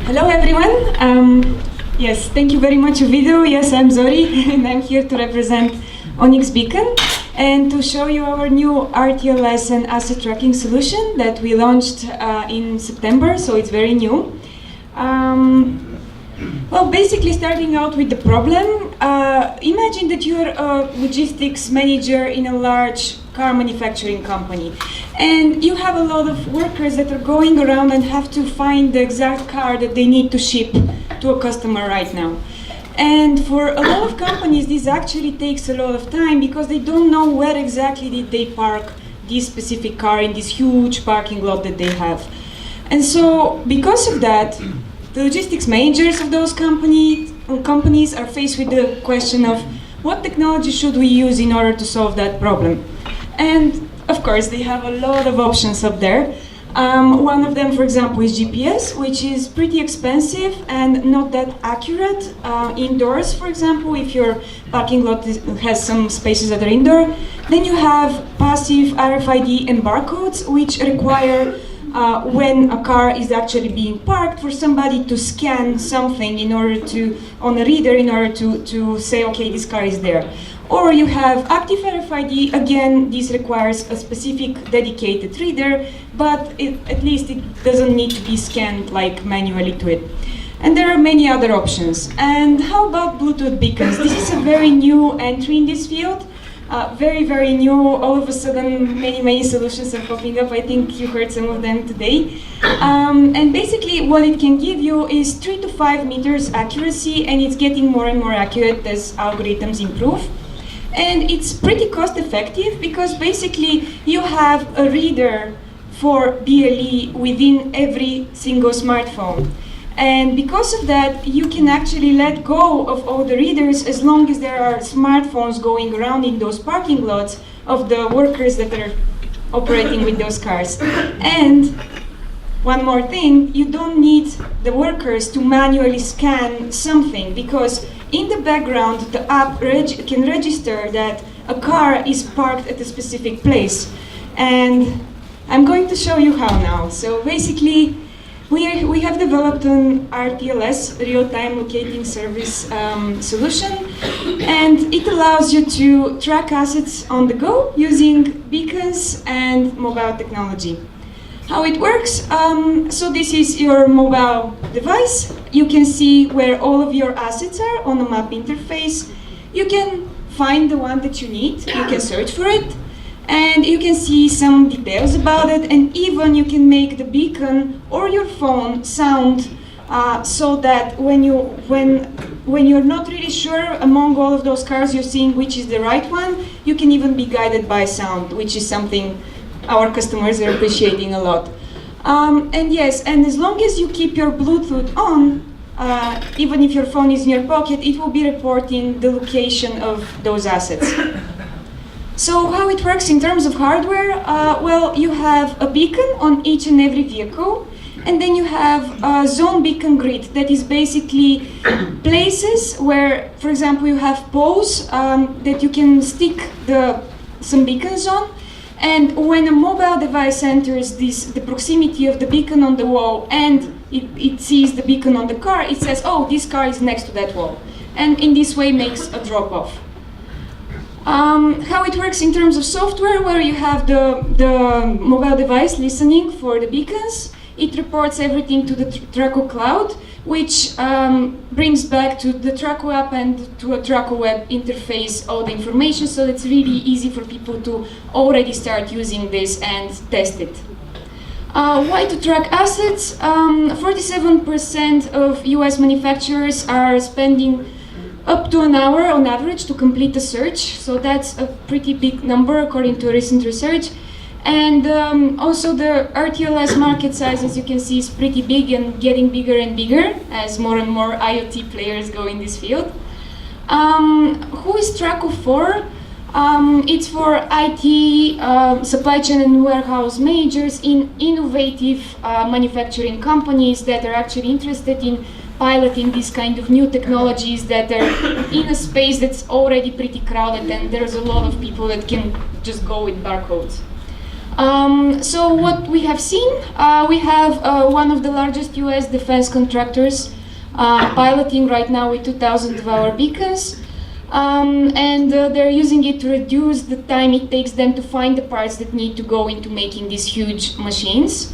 Hello everyone. Yes, thank you very much, Video. Yes, I'm Zori, and I'm here to represent OnyxBeacon and to show you our new RTLS and asset tracking solution that we launched in September, so it's very new. Well, basically starting out with the problem, imagine that you're a logistics manager in a large car manufacturing company, and you have a lot of workers that are going around and have to find the exact car that they need to ship to a customer right now. And for a lot of companies, this actually takes a lot of time because they don't know where exactly did they park this specific car in this huge parking lot that they have. And so, because of that, the logistics managers of those companies are faced with the question of what technology should we use in order to solve that problem. And of course, they have a lot of options up there. One of them, for example, is GPS, which is pretty expensive and not that accurate indoors. For example, if your parking lot has some spaces that are indoor, then you have passive RFID and barcodes, which require when a car is actually being parked for somebody to scan something in order to, on a reader, in order to say, okay, this car is there. Or you have active RFID, again, this requires a specific dedicated reader, but at least it doesn't need to be scanned like manually to it. And there are many other options. And how about Bluetooth beacons? This is a very new entry in this field. Very, very new. All of a sudden, many solutions are popping up. I think you heard some of them today. And basically, what it can give you is 3 to 5 meters accuracy, and it's getting more and more accurate as algorithms improve. And it's pretty cost effective because basically you have a reader for BLE within every single smartphone. And because of that, you can actually let go of all the readers as long as there are smartphones going around in those parking lots of the workers that are operating with those cars. And one more thing, you don't need the workers to manually scan something because in the background, the app can register that a car is parked at a specific place. And I'm going to show you how now. So basically, we have developed an RTLS, real-time locating service solution, and it allows you to track assets on the go using beacons and mobile technology. How it works, so this is your mobile device. You can see where all of your assets are on the map interface. You can find the one that you need, you can search for it, and you can see some details about it, and even you can make the beacon or your phone sound so that when you're not really sure among all of those cars you're seeing which is the right one, you can even be guided by sound, which is something our customers are appreciating a lot. And yes, and as long as you keep your Bluetooth on, even if your phone is in your pocket, it will be reporting the location of those assets. So how it works in terms of hardware? Well, you have a beacon on each and every vehicle, and then you have a zone beacon grid that is basically places where, for example, you have poles that you can stick some beacons on. And when a mobile device enters the proximity of the beacon on the wall and it sees the beacon on the car, it says, oh, this car is next to that wall. And in this way makes a drop-off. How it works in terms of software, where you have the mobile device listening for the beacons, it reports everything to the Tracko cloud, which brings back to the Tracko app and to a Tracko web interface all the information, so it's really easy for people to already start using this and test it. Why to track assets? 47% of US manufacturers are spending up to an hour on average to complete a search, so that's a pretty big number according to a recent research. And also the RTLS market size, as you can see, is pretty big and getting bigger and bigger as more and more IoT players go in this field. Who is Tracko for? It's for IT, supply chain and warehouse managers in innovative manufacturing companies that are actually interested in piloting these kind of new technologies that are in a space that's already pretty crowded, and there's a lot of people that can just go with barcodes. So what we have seen, we have one of the largest US defense contractors piloting right now with 2,000 of our beacons. And they're using it to reduce the time it takes them to find the parts that need to go into making these huge machines.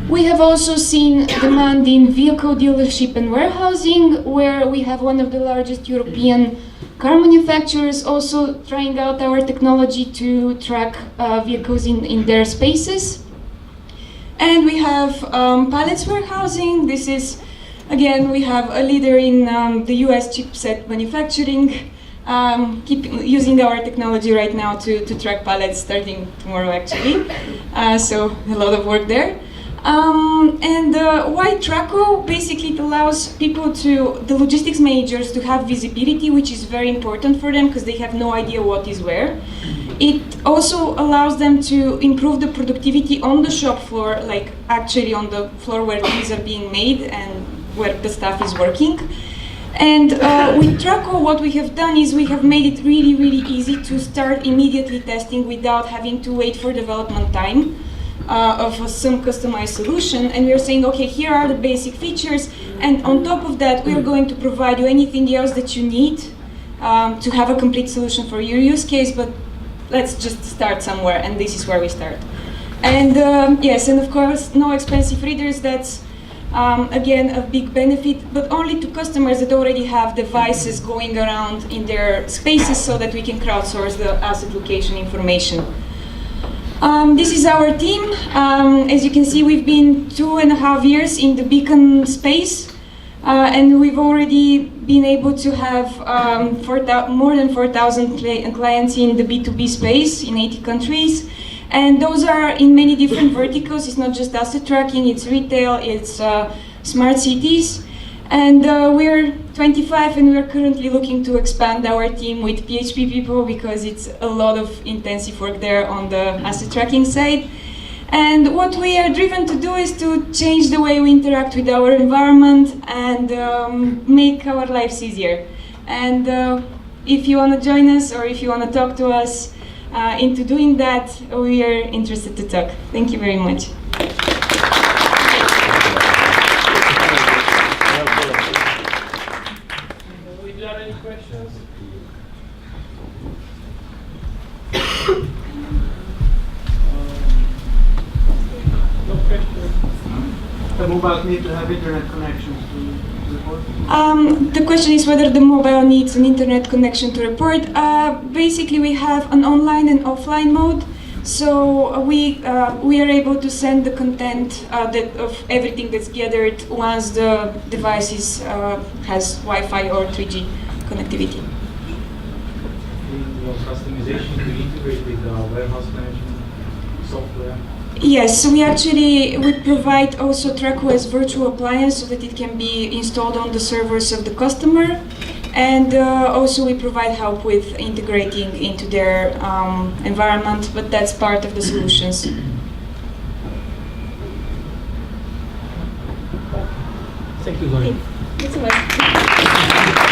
We have also seen demand in vehicle dealership and warehousing, where we have one of the largest European car manufacturers also trying out our technology to track vehicles in their spaces. And we have pallets warehousing. This is, again, we have a leader in the US chipset manufacturing, keep using our technology right now to track pallets starting tomorrow, actually. So a lot of work there. And why Tracko? Basically, it allows people the logistics managers, to have visibility, which is very important for them because they have no idea what is where. It also allows them to improve the productivity on the shop floor, like actually on the floor where things are being made and where the staff is working. And with Tracko, what we have done is we have made it really, really easy to start immediately testing without having to wait for development time of some customized solution. And we are saying, okay, here are the basic features, and on top of that, we are going to provide you anything else that you need to have a complete solution for your use case, but let's just start somewhere, and this is where we start. And yes, and of course, no expensive readers. That's again a big benefit, but only to customers that already have devices going around in their spaces, so that we can crowdsource the asset location information. This is our team. As you can see, we've been 2.5 years in the beacon space, and we've already been able to have more than 4,000 clients in the B2B space in 80 countries. And those are in many different verticals. It's not just asset tracking, it's retail, it's smart cities. And we're 25, and we're currently looking to expand our team with PHP people, because it's a lot of intensive work there on the asset tracking side. And what we are driven to do is to change the way we interact with our environment and make our lives easier. And if you want to join us, or if you want to talk to us into doing that, we are interested to talk. Thank you very much. Any questions? No questions. The mobile need to have internet connections to report? The question is whether the mobile needs an internet connection to report. Basically, we have an online and offline mode. So we are able to send the content of everything that's gathered once the device has Wi-Fi or 3G connectivity. In your customization, do you integrate with warehouse management software? Yes, so we provide also Tracko as virtual appliance, so that it can be installed on the servers of the customer. And also we provide help with integrating into their environment, but that's part of the solutions. Thank you, Zoe. Thanks so much.